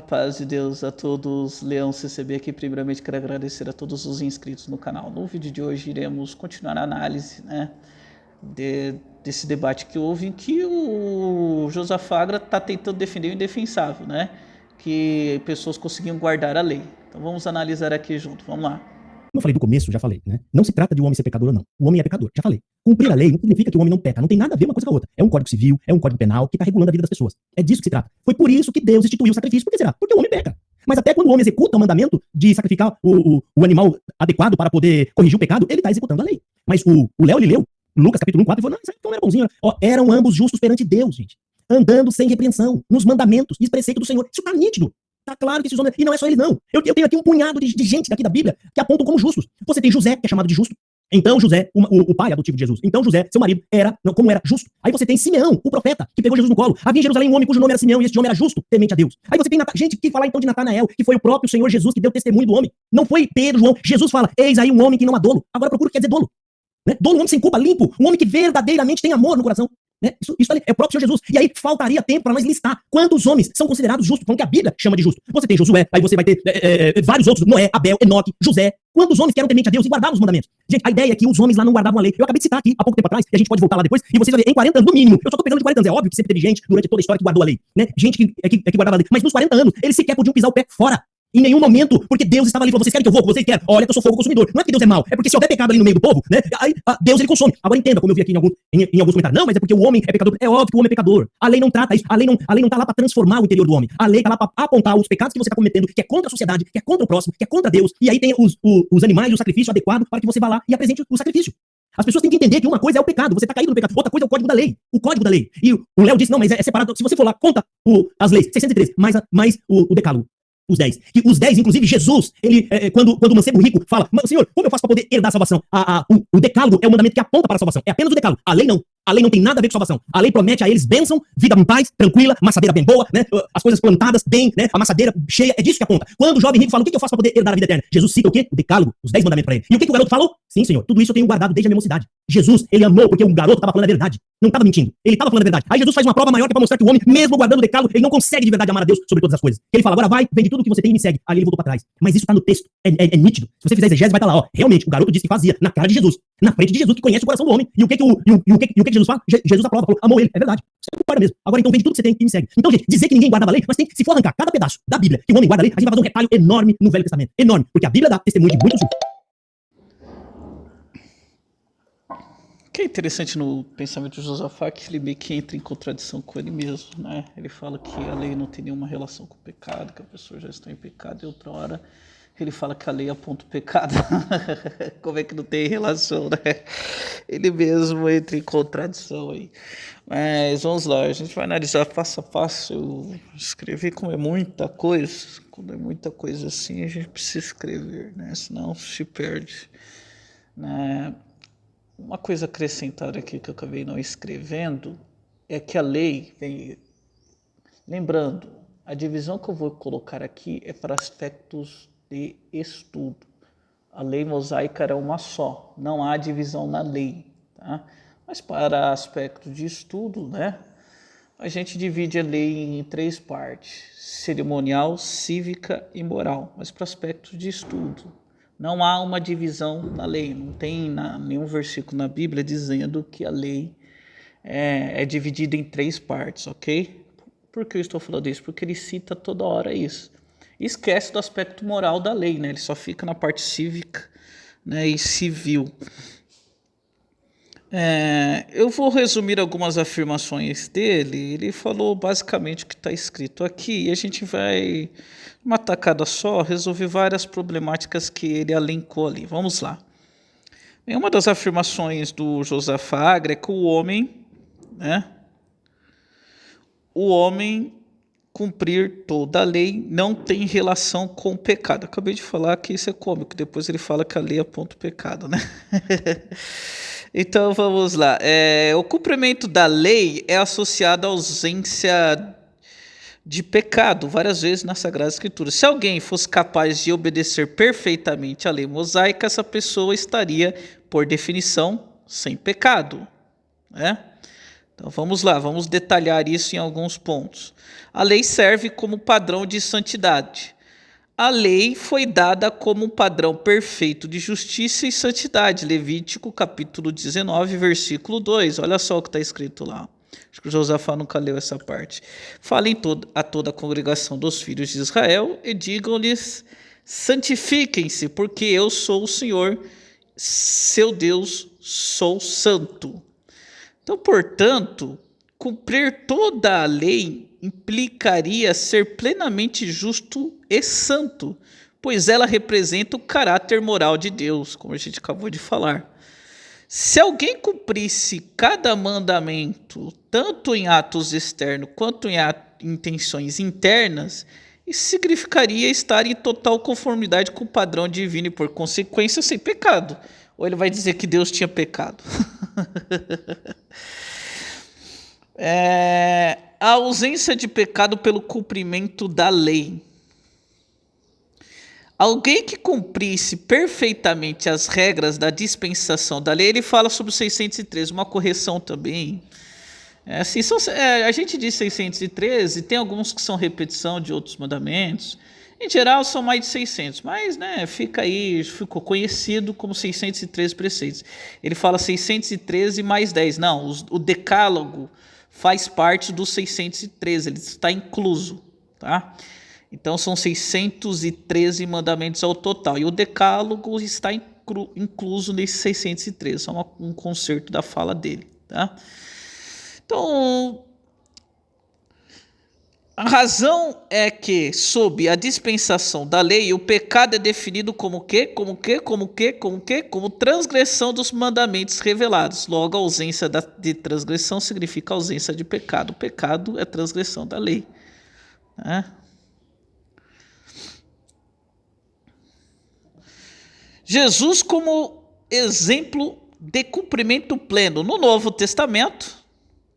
paz de Deus a todos. Leão CCB aqui. Primeiramente quero agradecer a todos os inscritos no canal. No vídeo de hoje iremos continuar a análise, né, desse debate que houve, em que o Josafagra está tentando defender o indefensável, né, que pessoas conseguiam guardar a lei. Então vamos analisar aqui junto. Vamos lá. Como eu falei do começo, já falei, né? Não se trata de um homem ser pecador ou não. O homem é pecador, já falei. Cumprir a lei não significa que o homem não peca. Não tem nada a ver uma coisa com a outra. É um código civil, é um código penal que está regulando a vida das pessoas. É disso que se trata. Foi por isso que Deus instituiu o sacrifício. Por que será? Porque o homem peca. Mas até quando o homem executa o mandamento de sacrificar o animal adequado para poder corrigir o pecado, ele está executando a lei. Mas o Léo, ele leu Lucas capítulo 1, 4 e falou, não, isso então era bonzinho. Ó, eram ambos justos perante Deus, gente. Andando sem repreensão, nos mandamentos e preceito do Senhor. Isso está nítido. Tá claro que esses homens... E não é só ele, não. Eu tenho aqui um punhado de gente daqui da Bíblia que apontam como justos. Você tem José, que é chamado de justo. Então José, o pai adotivo de Jesus. Então José, seu marido, como era justo. Aí você tem Simeão, o profeta, que pegou Jesus no colo. Havia em Jerusalém um homem cujo nome era Simeão e esse homem era justo, temente a Deus. Aí você tem gente que fala então de Natanael, que foi o próprio Senhor Jesus que deu testemunho do homem. Não foi Pedro, João. Jesus fala, eis aí um homem que não há dolo. Agora procura o que quer dizer dolo. Né? Dolo, um homem sem culpa, limpo. Um homem que verdadeiramente tem amor no coração. Né? Isso ali é o próprio Senhor Jesus. E aí faltaria tempo para nós listar quantos homens são considerados justos, como que a Bíblia chama de justo. Você tem Josué, aí você vai ter vários outros, Noé, Abel, Enoque, José. Quantos homens que eram temente a Deus e guardavam os mandamentos? Gente, a ideia é que os homens lá não guardavam a lei. Eu acabei de citar aqui há pouco tempo atrás, e a gente pode voltar lá depois, e vocês vão ver, em 40 anos, no mínimo, eu só tô pegando de 40 anos, é óbvio que sempre teve gente durante toda a história que guardou a lei, né? Gente que guardava a lei. Mas nos 40 anos, eles sequer podiam pisar o pé fora. Em nenhum momento, porque Deus estava ali e falou, vocês querem que eu vou? Vocês querem? Olha que eu sou fogo consumidor. Não é que Deus é mau, é porque se houver pecado ali no meio do povo, né, aí Deus ele consome. Agora entenda, como eu vi aqui em alguns comentários, não, mas é porque o homem é pecador. É óbvio que o homem é pecador. A lei não trata isso, a lei não tá lá para transformar o interior do homem. A lei tá lá para apontar os pecados que você está cometendo, que é contra a sociedade, que é contra o próximo, que é contra Deus. E aí tem os animais, o sacrifício adequado para que você vá lá e apresente o sacrifício. As pessoas têm que entender que uma coisa é o pecado, você está caído no pecado, outra coisa é o código da lei. O código da lei. E o Léo disse, não, mas é separado. Se você for lá, conta as leis, 613, mais o decálogo. Os 10. E os 10, inclusive, Jesus, ele, quando o mancebo rico fala, Senhor, como eu faço para poder herdar a salvação? O decálogo é o mandamento que aponta para a salvação. É apenas o decálogo. A lei não. A lei não tem nada a ver com salvação. A lei promete a eles bênção, vida em paz, tranquila, maçadeira bem boa, né? As coisas plantadas bem, né? A maçadeira cheia. É disso que aponta. Quando o jovem rico fala, o que eu faço para poder herdar a vida eterna? Jesus cita o quê? O decálogo, os 10 mandamentos para ele. E o que o garoto falou? Sim, Senhor, tudo isso eu tenho guardado desde a minha mocidade. Jesus, ele amou porque o garoto estava falando a verdade. Não estava mentindo. Ele estava falando a verdade. Aí Jesus faz uma prova maior que é para mostrar que o homem, mesmo guardando o decálogo, ele não consegue de verdade amar a Deus sobre todas as coisas. Ele fala, agora vai, vende tudo que você tem e me segue. Ali ele voltou para trás. Mas isso está no texto. É nítido. Se você fizer exegese, vai estar lá, ó. Realmente, o garoto disse que fazia na cara de Jesus. Na frente de Jesus, que conhece o coração do homem. E o que Jesus fala? Jesus aprova, falou, amou ele. É verdade. Você concorda mesmo. Agora então vende tudo que você tem e me segue. Então, gente, dizer que ninguém guardava a lei, mas tem que, se for arrancar cada pedaço da Bíblia que o homem guarda a lei, a gente vai fazer um retalho enorme no Velho Testamento. Enorme. Porque a Bíblia dá testemunho de muitos. O que é interessante no pensamento de Josafá é que ele meio que entra em contradição com ele mesmo, né? Ele fala que a lei não tem nenhuma relação com o pecado, que a pessoa já está em pecado, e outra hora ele fala que a lei aponta o pecado. Como é que não tem relação, né? Ele mesmo entra em contradição aí. Mas vamos lá, a gente vai analisar passo a passo. Eu escrevi como é muita coisa. Quando é muita coisa assim, a gente precisa escrever, né? Senão se perde, né? Uma coisa acrescentada aqui que eu acabei não escrevendo é que a lei, lembrando, a divisão que eu vou colocar aqui é para aspectos de estudo. A lei mosaica era uma só, não há divisão na lei, tá? Mas para aspectos de estudo, né, a gente divide a lei em 3 partes: cerimonial, cívica e moral. Mas para aspectos de estudo, não há uma divisão na lei, não tem nenhum versículo na Bíblia dizendo que a lei é dividida em 3 partes, ok? Por que eu estou falando isso? Porque ele cita toda hora isso. Esquece do aspecto moral da lei, né? Ele só fica na parte cívica, né, e civil. Eu vou resumir algumas afirmações dele. Ele falou basicamente o que está escrito aqui e a gente vai, uma tacada só, resolver várias problemáticas que ele elencou ali. Vamos lá. Bem, uma das afirmações do Josafagra é que o homem, né, cumprir toda a lei não tem relação com o pecado. Acabei de falar que isso é cômico, depois ele fala que a lei aponta o pecado, né? Então vamos lá. O cumprimento da lei é associado à ausência de pecado, várias vezes na Sagrada Escritura. Se alguém fosse capaz de obedecer perfeitamente à lei mosaica, essa pessoa estaria, por definição, sem pecado, né? Então vamos lá, vamos detalhar isso em alguns pontos. A lei serve como padrão de santidade. A lei foi dada como um padrão perfeito de justiça e santidade. Levítico capítulo 19, versículo 2. Olha só o que está escrito lá. Acho que o Josafá nunca leu essa parte. Falem a toda a congregação dos filhos de Israel e digam-lhes: santifiquem-se, porque eu sou o Senhor, seu Deus, sou santo. Então, portanto, cumprir toda a lei implicaria ser plenamente justo e santo, pois ela representa o caráter moral de Deus, como a gente acabou de falar. Se alguém cumprisse cada mandamento, tanto em atos externos quanto em intenções internas, isso significaria estar em total conformidade com o padrão divino e, por consequência, sem pecado. Ou ele vai dizer que Deus tinha pecado? A ausência de pecado pelo cumprimento da lei. Alguém que cumprisse perfeitamente as regras da dispensação da lei, ele fala sobre o 613, uma correção também. A gente diz 613, tem alguns que são repetição de outros mandamentos. Em geral são mais de 600, mas ficou conhecido como 613 preceitos. Ele fala 613 mais 10. Não, o decálogo faz parte dos 613, ele está incluso, tá? Então são 613 mandamentos ao total, e o decálogo está incluso nesses 613, só um concerto da fala dele, tá? Então, a razão é que, sob a dispensação da lei, o pecado é definido como quê? Como transgressão dos mandamentos revelados. Logo, a ausência de transgressão significa ausência de pecado. O pecado é transgressão da lei. Jesus como exemplo de cumprimento pleno. No Novo Testamento,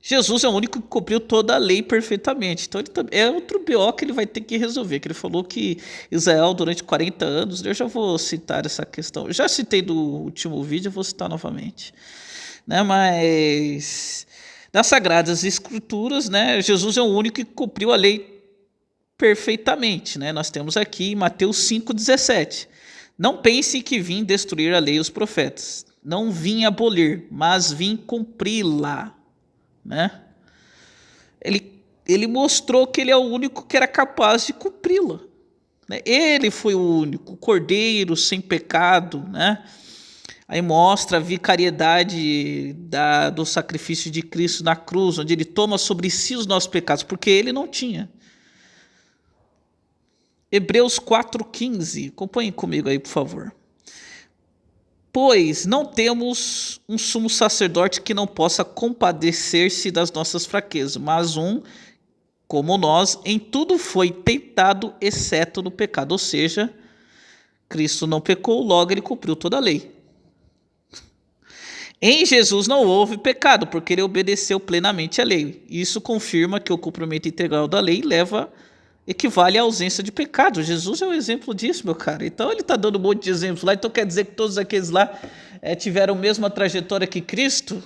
Jesus é o único que cumpriu toda a lei perfeitamente. Então é outro BO que ele vai ter que resolver, que ele falou que Israel durante 40 anos, eu já vou citar essa questão, eu já citei no último vídeo, eu vou citar novamente, né? Mas nas Sagradas Escrituras, né, Jesus é o único que cumpriu a lei perfeitamente, né? Nós temos aqui em Mateus 5,17. Não pense que vim destruir a lei e os profetas. Não vim abolir, mas vim cumpri-la. Né? Ele mostrou que ele é o único que era capaz de cumpri-la. Né? Ele foi o único, o cordeiro sem pecado. Né? Aí mostra a vicariedade do sacrifício de Cristo na cruz, onde ele toma sobre si os nossos pecados, porque ele não tinha. Hebreus 4,15, acompanhem comigo aí, por favor. Pois não temos um sumo sacerdote que não possa compadecer-se das nossas fraquezas, mas como nós, em tudo foi tentado, exceto no pecado. Ou seja, Cristo não pecou, logo ele cumpriu toda a lei. Em Jesus não houve pecado, porque ele obedeceu plenamente à lei. Isso confirma que o cumprimento integral da lei equivale à ausência de pecado. Jesus é um exemplo disso, meu cara. Então ele está dando um monte de exemplos lá. Então quer dizer que todos aqueles lá tiveram a mesma trajetória que Cristo?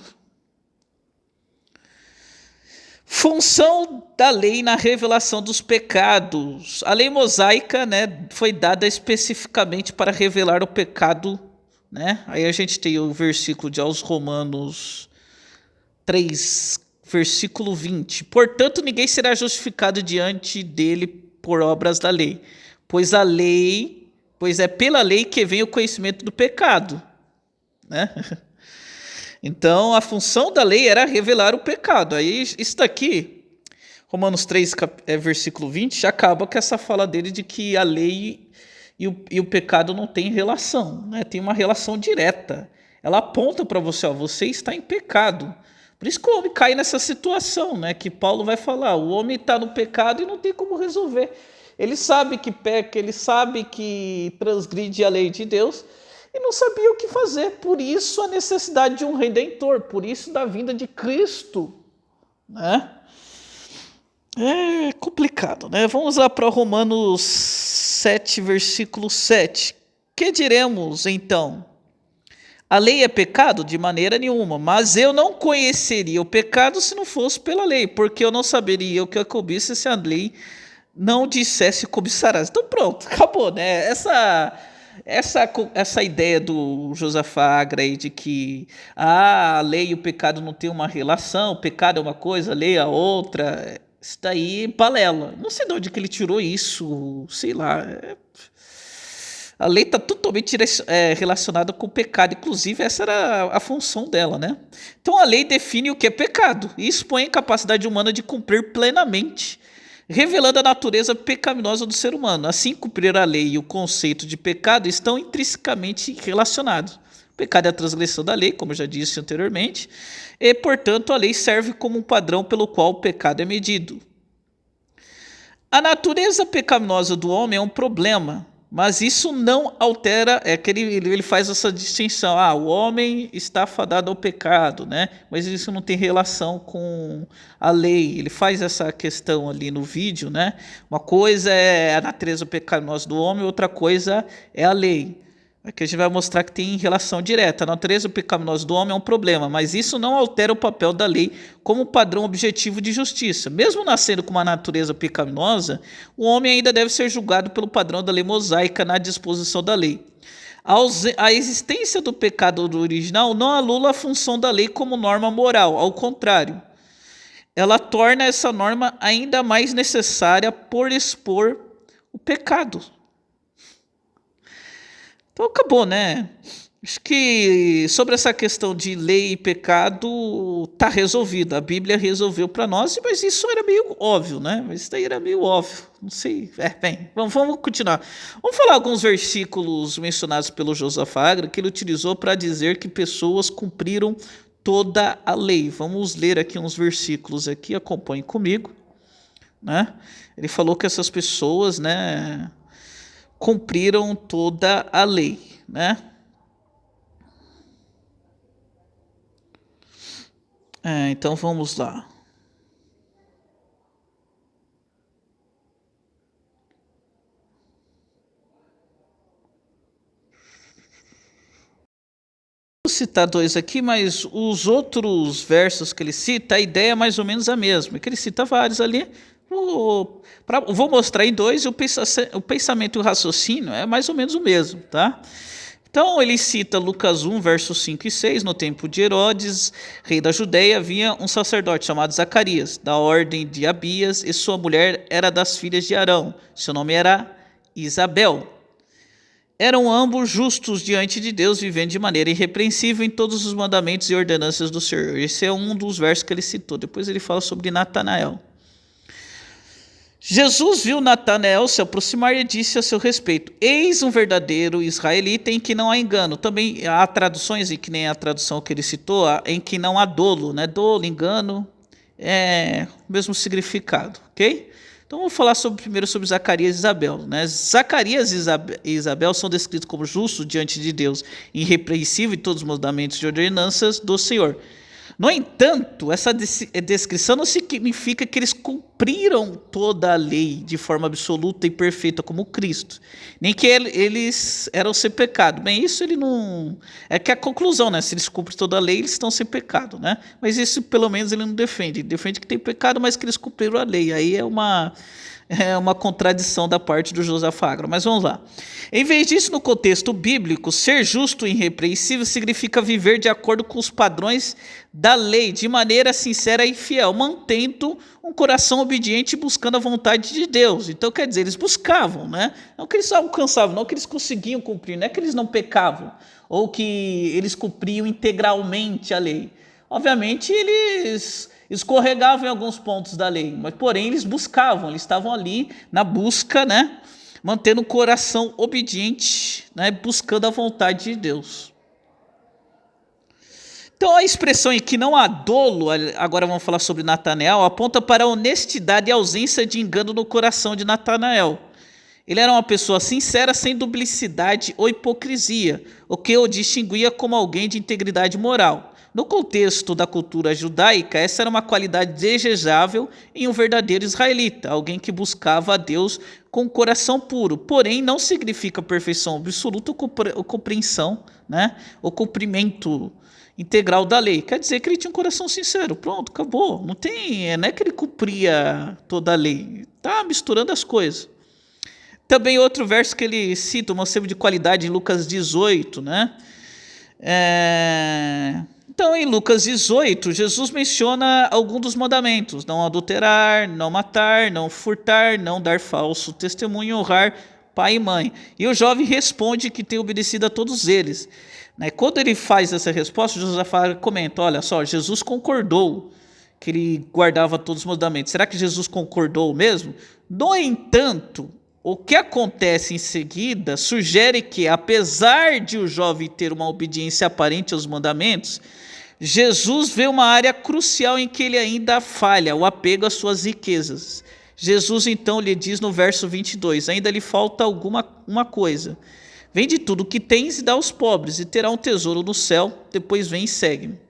Função da lei na revelação dos pecados. A lei mosaica, né, foi dada especificamente para revelar o pecado. Né? Aí a gente tem o versículo de aos Romanos 3, versículo 20. Portanto, ninguém será justificado diante dele por obras da lei, pois é pela lei que vem o conhecimento do pecado. Né? Então, a função da lei era revelar o pecado. Aí, isso daqui, Romanos 3, versículo 20, já acaba com essa fala dele de que a lei e o pecado não tem relação, né? Tem uma relação direta. Ela aponta para você, você está em pecado. Por isso que o homem cai nessa situação, né? Que Paulo vai falar, o homem está no pecado e não tem como resolver. Ele sabe que peca, ele sabe que transgride a lei de Deus e não sabia o que fazer. Por isso a necessidade de um redentor, por isso da vinda de Cristo. Né? É complicado, né? Vamos lá para Romanos 7, versículo 7. Que diremos, então? A lei é pecado? De maneira nenhuma, mas eu não conheceria o pecado se não fosse pela lei, porque eu não saberia o que é cobiça se a lei não dissesse cobiçarás. Então pronto, acabou, né? Essa ideia do Josafá Agra aí de que a lei e o pecado não tem uma relação, o pecado é uma coisa, a lei é outra, isso daí balela. Não sei de onde que ele tirou isso, sei lá. A lei está totalmente relacionada com o pecado, inclusive essa era a função dela, né? Então a lei define o que é pecado e expõe a capacidade humana de cumprir plenamente, revelando a natureza pecaminosa do ser humano. Assim, cumprir a lei e o conceito de pecado estão intrinsecamente relacionados. O pecado é a transgressão da lei, como eu já disse anteriormente, e, portanto, a lei serve como um padrão pelo qual o pecado é medido. A natureza pecaminosa do homem é um problema, mas isso não altera, é que ele faz essa distinção, o homem está fadado ao pecado, né? Mas isso não tem relação com a lei, ele faz essa questão ali no vídeo, né? Uma coisa é a natureza pecaminosa do homem, outra coisa é a lei. Aqui a gente vai mostrar que tem relação direta. A natureza pecaminosa do homem é um problema, mas isso não altera o papel da lei como padrão objetivo de justiça. Mesmo nascendo com uma natureza pecaminosa, o homem ainda deve ser julgado pelo padrão da lei mosaica na disposição da lei. A existência do pecado original não anula a função da lei como norma moral, ao contrário. Ela torna essa norma ainda mais necessária por expor o pecado. Então acabou, né? Acho que sobre essa questão de lei e pecado está resolvido. A Bíblia resolveu para nós, mas isso era meio óbvio, né? Mas isso daí era meio óbvio. Não sei. Bem, vamos continuar. Vamos falar alguns versículos mencionados pelo Josafá Agra que ele utilizou para dizer que pessoas cumpriram toda a lei. Vamos ler aqui uns versículos aqui, acompanhe comigo, né? Ele falou que essas pessoas, né, cumpriram toda a lei, né? Então vamos lá. Vou citar dois aqui, mas os outros versos que ele cita, a ideia é mais ou menos a mesma. Que ele cita vários ali. Vou mostrar em dois, o pensamento e o raciocínio é mais ou menos o mesmo, tá? Então ele cita Lucas 1, versos 5 e 6, no tempo de Herodes, rei da Judéia, havia um sacerdote chamado Zacarias, da ordem de Abias, e sua mulher era das filhas de Arão, seu nome era Isabel. Eram ambos justos diante de Deus, vivendo de maneira irrepreensível em todos os mandamentos e ordenanças do Senhor. Esse é um dos versos que ele citou. Depois ele fala sobre Natanael. Jesus viu Natanael se aproximar e disse a seu respeito: eis um verdadeiro israelita em que não há engano. Também há traduções, em que nem a tradução que ele citou, em que não há dolo, né? Dolo, engano, é o mesmo significado, ok? Então vamos falar primeiro sobre Zacarias e Isabel, né? Zacarias e Isabel são descritos como justos diante de Deus, irrepreensível em todos os mandamentos e ordenanças do Senhor. No entanto, essa descrição não significa que eles cumpriram toda a lei de forma absoluta e perfeita como Cristo, nem que eles eram sem pecado. Bem, isso ele não... É que a conclusão, né? Se eles cumprem toda a lei, eles estão sem pecado, né? Mas isso pelo menos ele não defende. Ele defende que tem pecado, mas que eles cumpriram a lei. Aí é uma contradição da parte do Josafá Agra, mas vamos lá. Em vez disso, no contexto bíblico, ser justo e irrepreensível significa viver de acordo com os padrões da lei, de maneira sincera e fiel, mantendo um coração obediente e buscando a vontade de Deus. Então, quer dizer, eles buscavam, né? Não que eles alcançavam, não que eles conseguiam cumprir, não é que eles não pecavam, ou que eles cumpriam integralmente a lei. Obviamente, eles escorregavam em alguns pontos da lei, mas porém eles buscavam, eles estavam ali na busca, né, mantendo o coração obediente, né, buscando a vontade de Deus. Então a expressão em que não há dolo, agora vamos falar sobre Natanael, aponta para a honestidade e ausência de engano no coração de Natanael. Ele era uma pessoa sincera, sem duplicidade ou hipocrisia, o que o distinguia como alguém de integridade moral. No contexto da cultura judaica, essa era uma qualidade desejável em um verdadeiro israelita, alguém que buscava a Deus com um coração puro. Porém, não significa perfeição absoluta ou compreensão, né? Ou cumprimento integral da lei. Quer dizer que ele tinha um coração sincero. Pronto, acabou. Não é que ele cumpria toda a lei. Tá misturando as coisas. Também outro verso que ele cita, um selo de qualidade em Lucas 18, né? Então, em Lucas 18, Jesus menciona alguns dos mandamentos: não adulterar, não matar, não furtar, não dar falso testemunho, honrar pai e mãe. E o jovem responde que tem obedecido a todos eles. Quando ele faz essa resposta, Josafá comenta: olha só, Jesus concordou que ele guardava todos os mandamentos. Será que Jesus concordou mesmo? No entanto, o que acontece em seguida sugere que, apesar de o jovem ter uma obediência aparente aos mandamentos, Jesus vê uma área crucial em que ele ainda falha, o apego às suas riquezas. Jesus então lhe diz no verso 22, ainda lhe falta uma coisa. Vende tudo o que tens e dá aos pobres, e terá um tesouro no céu, depois vem e segue-me.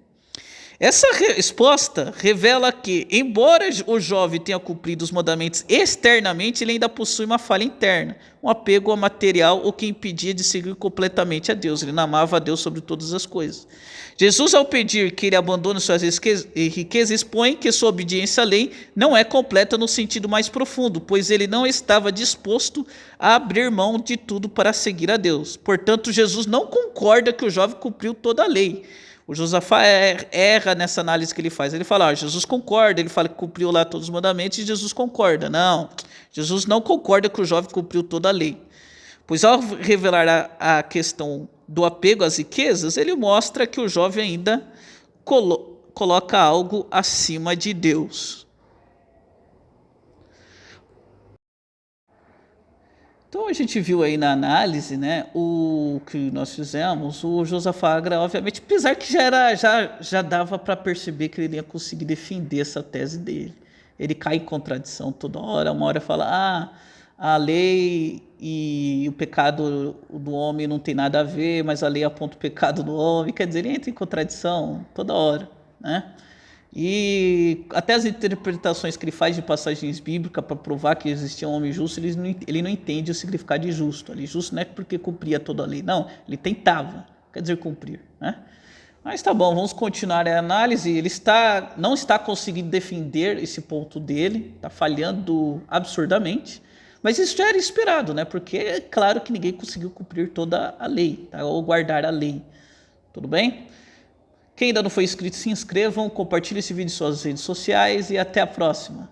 Essa resposta revela que, embora o jovem tenha cumprido os mandamentos externamente, ele ainda possui uma falha interna, um apego ao material, o que impedia de seguir completamente a Deus. Ele não amava a Deus sobre todas as coisas. Jesus, ao pedir que ele abandone suas riquezas, expõe que sua obediência à lei não é completa no sentido mais profundo, pois ele não estava disposto a abrir mão de tudo para seguir a Deus. Portanto, Jesus não concorda que o jovem cumpriu toda a lei. O Josafá erra nessa análise que ele faz. Ele fala, Jesus concorda, ele fala que cumpriu lá todos os mandamentos e Jesus concorda. Não, Jesus não concorda que o jovem cumpriu toda a lei. Pois ao revelar a questão do apego às riquezas, ele mostra que o jovem ainda coloca algo acima de Deus. Então a gente viu aí na análise, né, o que nós fizemos, o Josafá, obviamente, apesar que já dava para perceber que ele ia conseguir defender essa tese dele. Ele cai em contradição toda hora, uma hora fala, a lei e o pecado do homem não tem nada a ver, mas a lei aponta o pecado do homem, quer dizer, ele entra em contradição toda hora, né? E até as interpretações que ele faz de passagens bíblicas para provar que existia um homem justo, ele não entende o significado de justo. Ali, justo não é porque cumpria toda a lei, não, ele tentava, quer dizer cumprir, né? Mas tá bom, vamos continuar a análise. Ele não está conseguindo defender esse ponto dele, está falhando absurdamente, mas isso já era esperado, né? Porque é claro que ninguém conseguiu cumprir toda a lei, tá? Ou guardar a lei, tudo bem? Quem ainda não foi inscrito, se inscrevam, compartilhe esse vídeo em suas redes sociais e até a próxima.